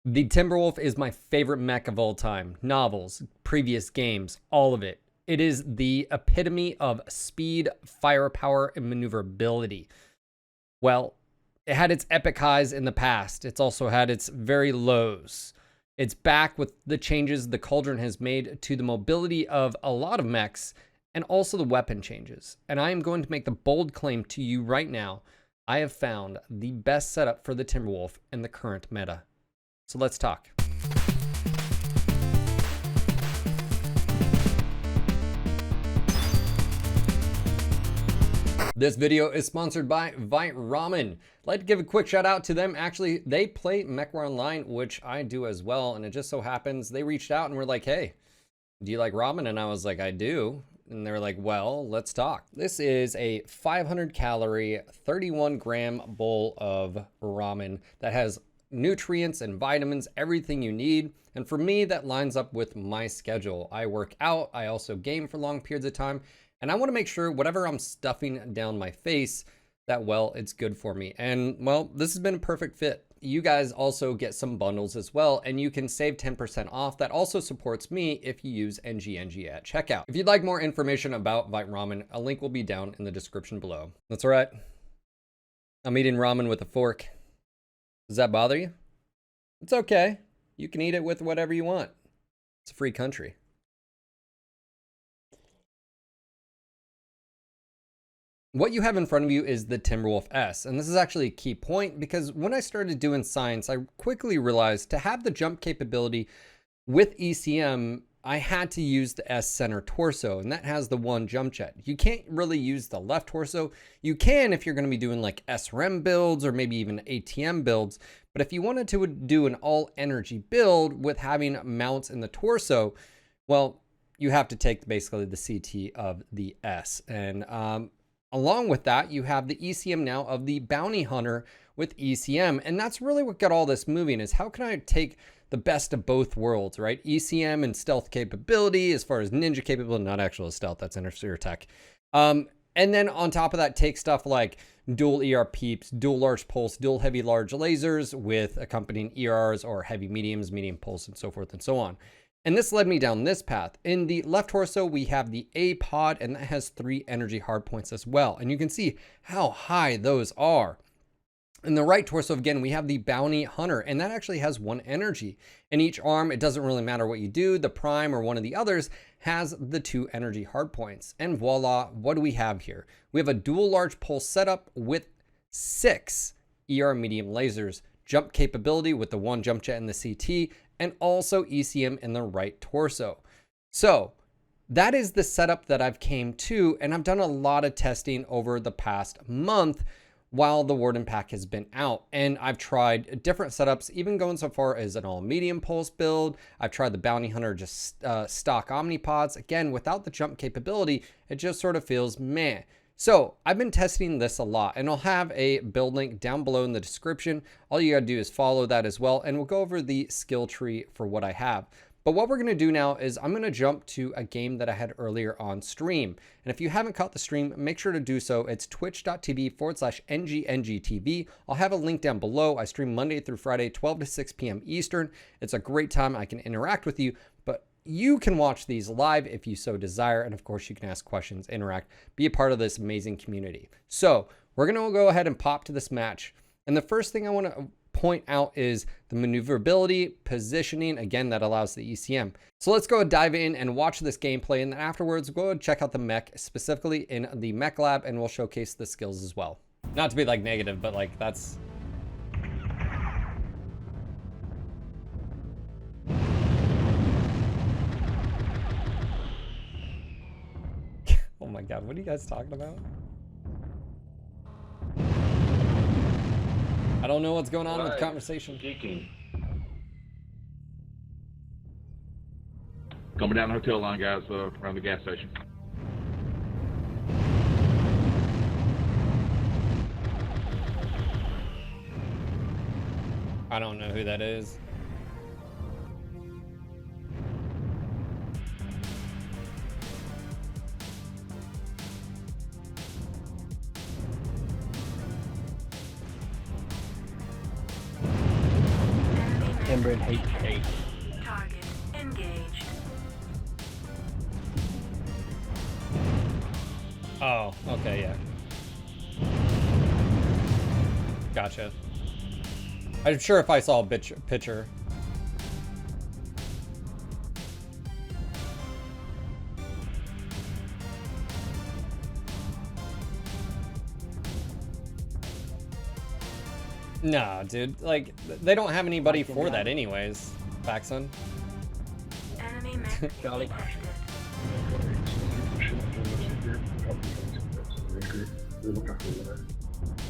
The Timberwolf is my favorite mech of all time. Novels, previous games, all of it. It is the epitome of speed, firepower, and maneuverability. Well, it had its epic highs in the past. It's also had its very lows. It's back with the changes the Cauldron has made to the mobility of a lot of mechs and also the weapon changes. And I am going to make the bold claim to you right now. I have found the best setup for the Timberwolf in the current meta. So let's talk. This video is sponsored by Ramen. I'd like to give a quick shout out to them. Actually, they play Mechwarrior Online, which I do as well. And it just so happens they reached out and were like, hey, do you like ramen? And I was like, I do. And they're like, well, let's talk. This is a 500 calorie, 31 gram bowl of ramen that has nutrients and vitamins, everything you need. And for me, that lines up with my schedule. I work out. I also game for long periods of time. And I want to make sure whatever I'm stuffing down my face, that, well, it's good for me. And, well, this has been a perfect fit. You guys also get some bundles as well, and you can save 10% off. That also supports me if you use NGNG at checkout. If you'd like more information about Vite Ramen, a link will be down in the description below. That's all right. I'm eating ramen with a fork. Does that bother you? It's okay. You can eat it with whatever you want. It's a free country. What you have in front of you is the Timberwolf S, and this is actually a key point because when I started doing science, I quickly realized to have the jump capability with ECM, I had to use the S center torso, and that has the one jump jet. You can't really use the left torso. You can if you're going to be doing like SRM builds or maybe even ATM builds, but if you wanted to do an all energy build with having mounts in the torso, well, you have to take basically the CT of the S. And along with that, you have the ECM now of the Bounty Hunter with ECM. And that's really what got all this moving, is how can I take the best of both worlds, right? ECM and stealth capability as far as ninja capability, not actual stealth, that's interfere tech. And then on top of that, take stuff like dual ER peeps, dual large pulse, dual heavy large lasers with accompanying ERs or heavy mediums, medium pulse, and so forth and so on. And this led me down this path. In the left torso, we have the A pod, and that has 3 energy hardpoints as well. And you can see how high those are. In the right torso, again, we have the Bounty Hunter, and that actually has 1 energy. In each arm, it doesn't really matter what you do. The Prime or one of the others has the 2 energy hardpoints. And voila, what do we have here? We have a dual large pulse setup with 6 ER medium lasers, jump capability with the 1 jump jet in the CT, and also ECM in the right torso. So that is the setup that I've came to, and I've done a lot of testing over the past month while the Warden Pack has been out. And I've tried different setups, even going so far as an all medium pulse build. I've tried the Bounty Hunter, just stock Omnipods. Again, without the jump capability, it just sort of feels meh. So I've been testing this a lot, and I'll have a build link down below in the description. All you gotta do is follow that as well, and we'll go over the skill tree for what I have. But what we're gonna do now is I'm gonna jump to a game that I had earlier on stream. And if you haven't caught the stream, make sure to do so. It's twitch.tv/NGNGTV. I'll have a link down below. I stream Monday through Friday, 12 to 6 p.m. Eastern. It's a great time. I can interact with you, but you can watch these live if you so desire. And of course, you can ask questions, interact, be a part of this amazing community. So we're going to go ahead and pop to this match. And the first thing I want to point out is the maneuverability, positioning, again, that allows the ECM. So let's go and dive in and watch this gameplay. And then afterwards, go and check out the mech, specifically in the mech lab, and we'll showcase the skills as well. Not to be like negative, but like that's... Oh my God, what are you guys talking about? I don't know what's going on with the conversation. Geeking. Coming down the hotel line, guys, around the gas station. I don't know who that is. remembering HP. Target engaged. Oh, okay, yeah. Gotcha. I'm sure if I saw a picture. Nah, dude. Like, they don't have anybody for that anyways, Faxon. Enemy mech Charlie.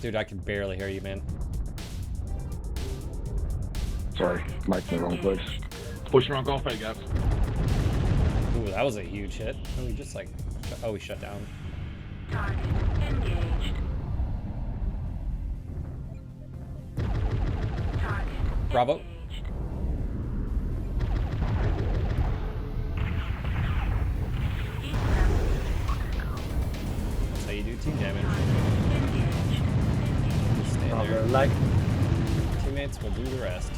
Dude, I can barely hear you, man. Sorry, mic's in the wrong place. Push the wrong golf head, guys. Ooh, that was a huge hit. Oh, we just like, we shut down. target engaged. Target Bravo. engaged. Heat level. That's how you do team damage. Engaged. Just stay Bravo, there. leg. Teammates will do the rest.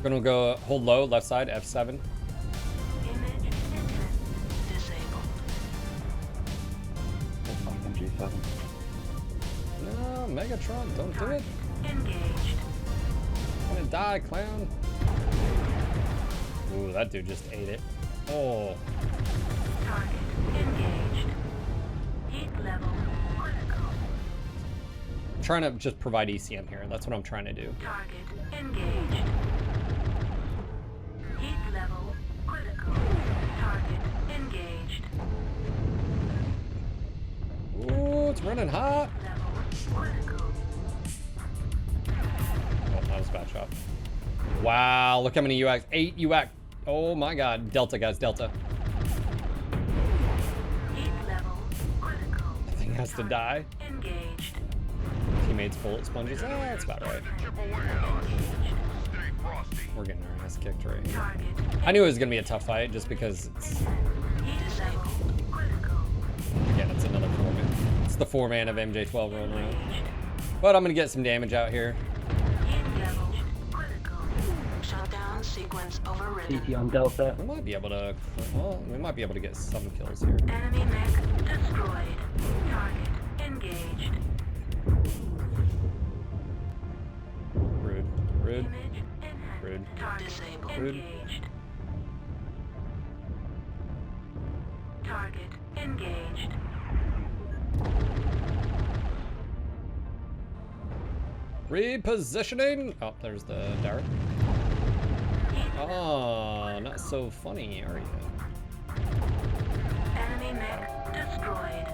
Gonna go hold low, left side, F7. Image intent disabled. G7. No, Megatron, don't do it. Engaged. I'm gonna die, clown. Ooh, that dude just ate it. Oh, Target engaged. Heat level critical. I'm trying to just provide ECM here. That's what I'm trying to do. Target engaged. Heat level critical. Target engaged. Ooh, it's running hot. Level critical. Oh, that was a bad shot. Wow, look how many UAC. 8 UAC. Oh my god. Delta, guys, Delta. Heat level critical. That thing has to die. Engaged. Teammates bullet sponges. Ah, that's about right. We're getting our ass kicked right here. Target I knew it was gonna be a tough fight just because it's, heat disabled critical. again, it's another 4-man. It's the 4-man of MJ12 rolling around. But I'm gonna get some damage out here. Heat level critical. Shutdown sequence overridden. CT on Delta. We might be able to, well, we might be able to get some kills here. Enemy mech destroyed. Target engaged. Rude, rude. Image enhanced. Rude. Target disabled. Rude. Engaged. Target engaged. Repositioning. Oh, there's the dart. Heat Oh, not so funny, are you? enemy mech destroyed.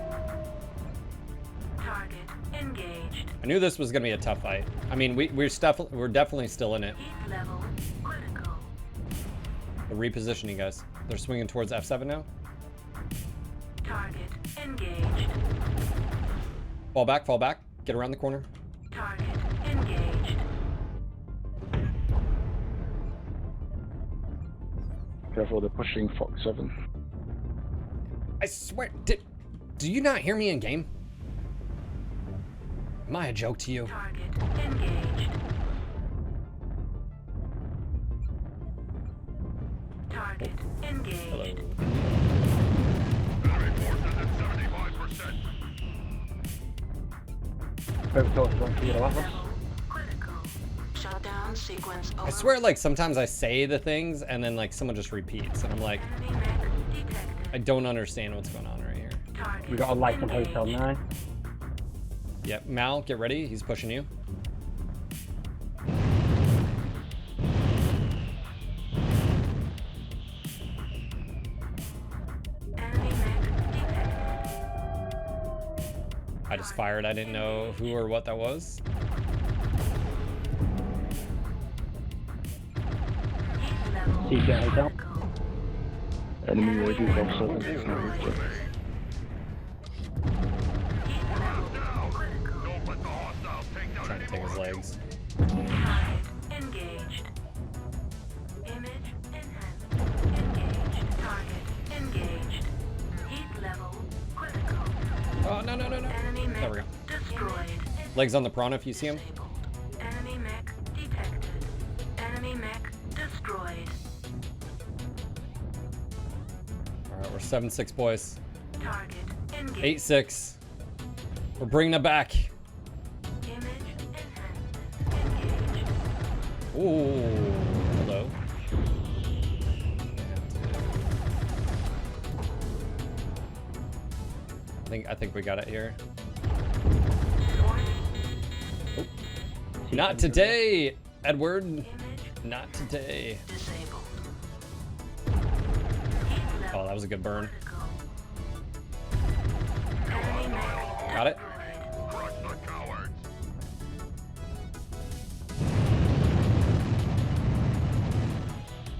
Target engaged. I knew this was gonna be a tough fight. I mean, we're definitely still in it. Heat level critical. The repositioning, guys. They're swinging towards F7 now. Target engaged. Fall back, fall back. Get around the corner. Target engaged. Careful, they're pushing Fox 7. I swear, do you not hear me in game? Am I a joke to you? Target engaged. Target engaged. Hello. Both torches on Kilo Atlas. Level critical. Shutdown sequence over. I swear, like, sometimes I say the things and then, like, someone just repeats. And I'm like, Enemy mech detected. I don't understand what's going on right here. Target We got a light on Hotel engaged. 9. Yep, Mal, get ready. He's pushing you. Enemy mech detected. I just fired. I didn't know who or what that was. Heat level CT on Hotel. critical. Enemy ready, Fox 7. Heat level critical. Trying to take his legs. Target engaged. Image enhanced. Engaged. Target engaged. Heat level critical. Oh, no, no, no, no. Enemy There we mech go. destroyed. Legs on the Piranha if you see him. Disabled. Enemy mech detected. Enemy mech destroyed. Alright, we're 7-6, boys. Target engaged. 8-6. We're bringing it back. Image enhancement engaged. Ooh, hello. I think we got it here. Oh. Not today, Edward. Image Not today. disabled. Oh, that was a good burn. Enemy mech Got it.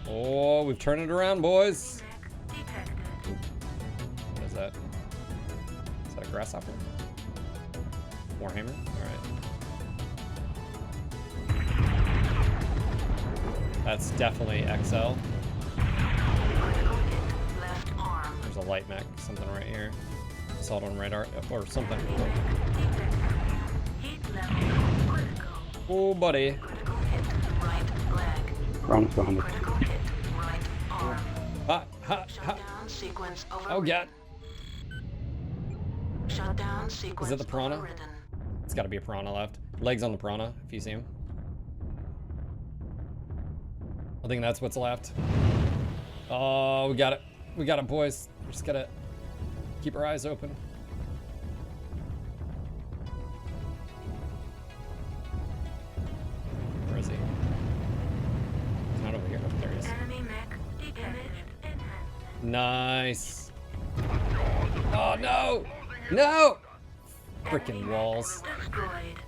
Oh, we've turned it around, boys. mech detected. What is that? Is that a grasshopper? Warhammer? Alright. That's definitely XL. Critical hit left arm. There's a light mech, something right here. Saw it on radar, or something. Enemy mech detected. Heat level critical. Oh, buddy. Critical hit right leg. Round's behind us. Critical hit right arm. Ha, ha, ha. Shutdown sequence over. Oh, God. Shutdown sequence. Is it the Piranha? overridden. It's got to be a Piranha left. Legs on the Piranha, if you see him. I think that's what's left. Oh, we got it. We got it, boys. We just gotta keep our eyes open. Where is he? He's not over here. Oh, there he is. Enemy mech detected. Nice. Oh, no. No. Freaking walls. Destroyed.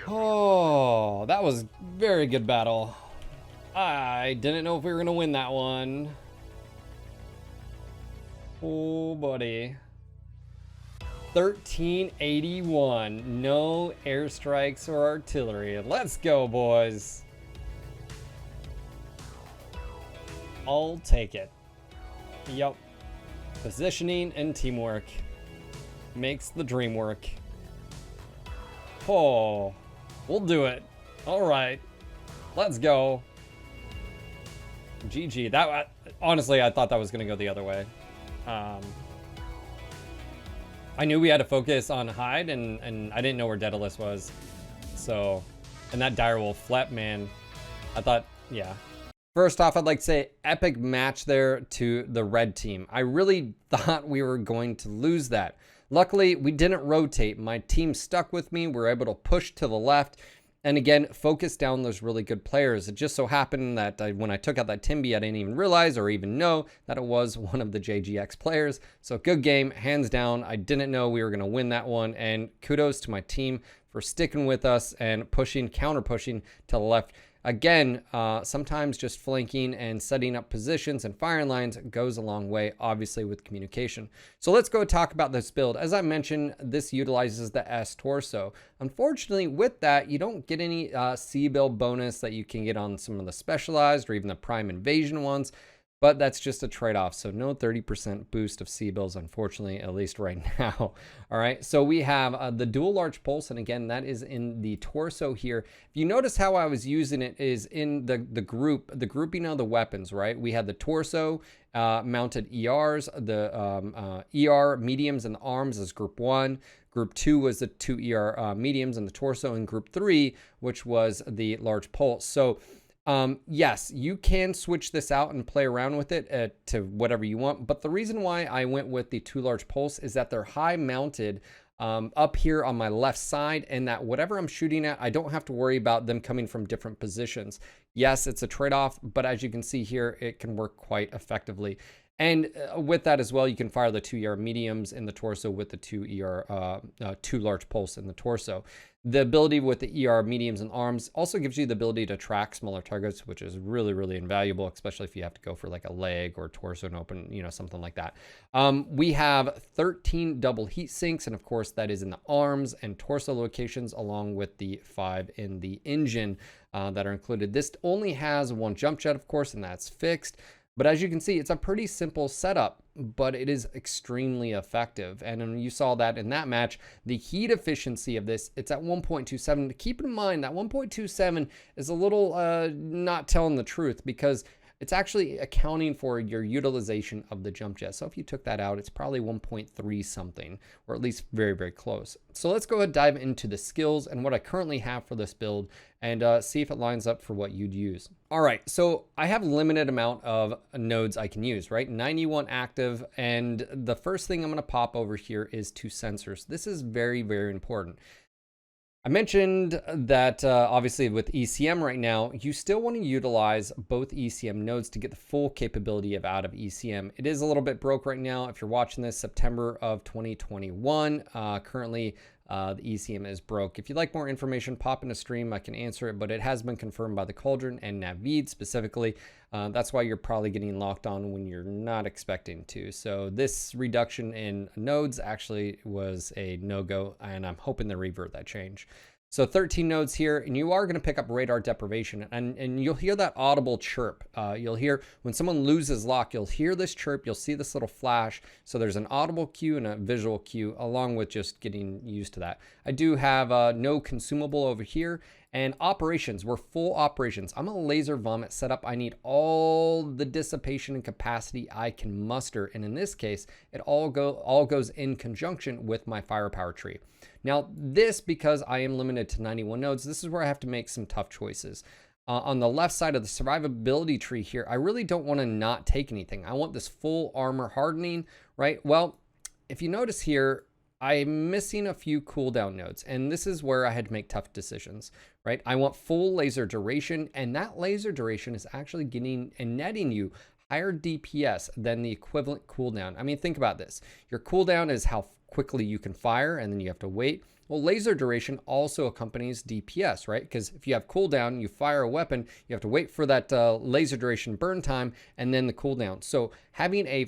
Oh, that was very good battle. I didn't know if we were gonna win that one. Oh, buddy. 1381. No airstrikes or artillery. Let's go, boys. I'll take it. Yup. Positioning and teamwork makes the dream work. Oh, we'll do it. All right, let's go. GG. That honestly, I thought that was gonna go the other way. I knew we had to focus on Hyde, and I didn't know where Daedalus was. So, and that direwolf flep, man. I thought, yeah. First off, I'd like to say epic match there to the red team. I really thought we were going to lose that. Luckily, we didn't rotate. My team stuck with me. We were able to push to the left and again, focus down those really good players. It just so happened that when I took out that Timby, I didn't even realize or even know that it was one of the JGX players. So good game, hands down. I didn't know we were going to win that one. And kudos to my team for sticking with us and pushing, counter pushing to the left. Again, sometimes just flanking and setting up positions and firing lines goes a long way, obviously, with communication. So let's go talk about this build. As I mentioned, this utilizes the S torso. Unfortunately, with that, you don't get any C-build bonus that you can get on some of the specialized or even the prime invasion ones. But that's just a trade-off. So no 30% boost of C-bills, unfortunately, at least right now. All right, so we have the dual large pulse. And again, that is in the torso here. If you notice how I was using it is in the grouping of the weapons, right? We had the torso mounted ERs, the ER mediums and the arms as group 1. Group 2 was the 2 ER mediums and the torso. And group 3, which was the large pulse. So yes, you can switch this out and play around with it to whatever you want. But the reason why I went with the 2 large pulse is that they're high mounted up here on my left side, and that whatever I'm shooting at, I don't have to worry about them coming from different positions. Yes, it's a trade-off, but as you can see here, it can work quite effectively. And with that as well, you can fire the 2 ER mediums in the torso with the 2 large pulse in the torso. The ability with the ER mediums and arms also gives you the ability to track smaller targets, which is really, really invaluable, especially if you have to go for like a leg or torso and open, you know, something like that. We have 13 double heat sinks, and of course that is in the arms and torso locations, along with the 5 in the engine that are included. This only has 1 jump jet, of course, and that's fixed. But as you can see, it's a pretty simple setup, but it is extremely effective. And you saw that in that match, the heat efficiency of this, it's at 1.27. Keep in mind that 1.27 is a little not telling the truth, because it's actually accounting for your utilization of the jump jet. So if you took that out, it's probably 1.3 something, or at least very, very close. So let's go ahead and dive into the skills and what I currently have for this build, and see if it lines up for what you'd use. All right, so I have limited amount of nodes I can use, right? 91 active, and the first thing I'm gonna pop over here is 2 sensors. This is very, very important. I mentioned that obviously with ECM right now, you still want to utilize both ECM nodes to get the full capability out of ECM. It is a little bit broke right now. If you're watching this September of 2021, currently the ECM is broke. If you'd like more information, pop in a stream, I can answer it, but it has been confirmed by the Cauldron and Navid specifically. That's why you're probably getting locked on when you're not expecting to. So this reduction in nodes actually was a no-go, and I'm hoping to revert that change. So 13 nodes here, and you are going to pick up radar deprivation, and you'll hear that audible chirp. You'll hear when someone loses lock, you'll hear this chirp, you'll see this little flash. So there's an audible cue and a visual cue, along with just getting used to that. I do have no consumable over here, and operations, we're full operations. I'm a laser vomit setup. I need all the dissipation and capacity I can muster, and in this case, it all goes in conjunction with my firepower tree. Now this, because I am limited to 91 nodes, this is where I have to make some tough choices. On the left side of the survivability tree here, I really don't want to not take anything. I want this full armor hardening, right? Well, if you notice here, I'm missing a few cooldown nodes, and this is where I had to make tough decisions, right? I want full laser duration, and that laser duration is actually getting and netting you higher DPS than the equivalent cooldown. I mean, think about this. Your cooldown is how quickly you can fire, and then you have to wait. Well, laser duration also accompanies DPS, right? Because if you have cooldown, you fire a weapon, you have to wait for that laser duration burn time and then the cooldown. So having a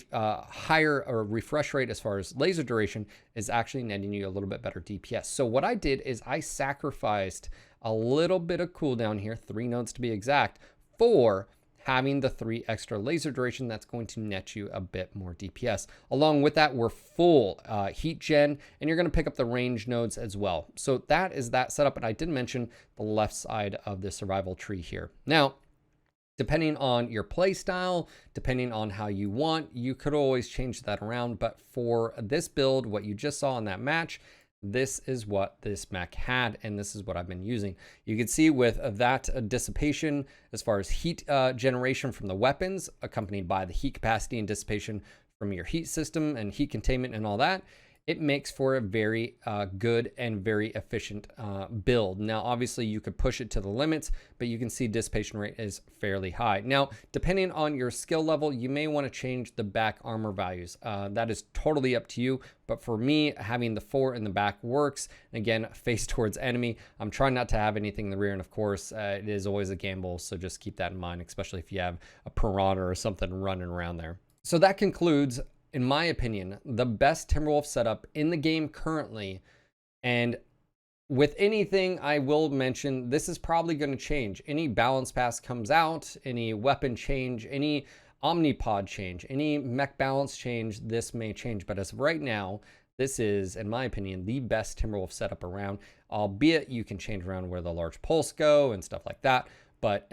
higher or refresh rate as far as laser duration is actually netting you a little bit better DPS. So what I did is I sacrificed a little bit of cooldown here, 3 nodes to be exact, for having the 3 extra laser duration. That's going to net you a bit more DPS. Along with that, we're full heat gen, and you're going to pick up the range nodes as well. So that is that setup, and I did mention the left side of the survival tree here. Now, depending on your play style, depending on how you want, you could always change that around, but for this build, what you just saw in that match, this is what this mech had, and this is what I've been using. You can see with that dissipation as far as heat generation from the weapons, accompanied by the heat capacity and dissipation from your heat system and heat containment and all that, it makes for a very good and very efficient build. Now, obviously, you could push it to the limits, but you can see dissipation rate is fairly high. Now, depending on your skill level, you may want to change the back armor values. That is totally up to you. But for me, having the 4 in the back works. Again, face towards enemy. I'm trying not to have anything in the rear, and of course, it is always a gamble, so just keep that in mind, especially if you have a piranha or something running around there. So that concludes, in my opinion, the best Timberwolf setup in the game currently. And with anything, I will mention this is probably going to change. Any balance pass comes out, any weapon change, any omnipod change, any mech balance change, this may change. But as of right now, this is, in my opinion, the best Timberwolf setup around, albeit you can change around where the large pulse go and stuff like that. But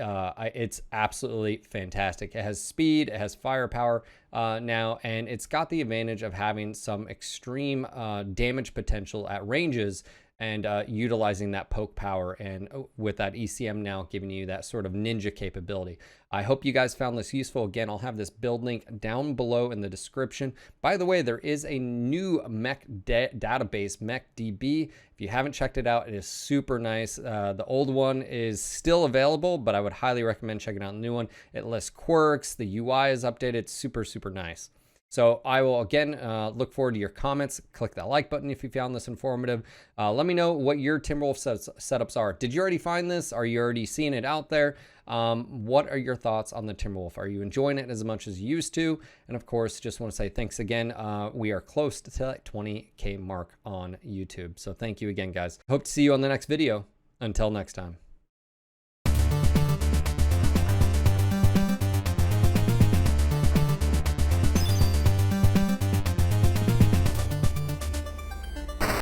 it's absolutely fantastic. It has speed, it has firepower now, and it's got the advantage of having some extreme damage potential at ranges, and utilizing that poke power, and with that ECM now giving you that sort of ninja capability. I hope you guys found this useful. Again, I'll have this build link down below in the description. By the way, there is a new mech database, MechDB. If you haven't checked it out, it is super nice. The old one is still available, but I would highly recommend checking out the new one. It lists quirks, the UI is updated, it's super, super nice. So I will, again, look forward to your comments. Click that like button if you found this informative. Let me know what your Timberwolf setups are. Did you already find this? Are you already seeing it out there? What are your thoughts on the Timberwolf? Are you enjoying it as much as you used to? And of course, just want to say thanks again. We are close to that 20K mark on YouTube. So thank you again, guys. Hope to see you on the next video. Until next time.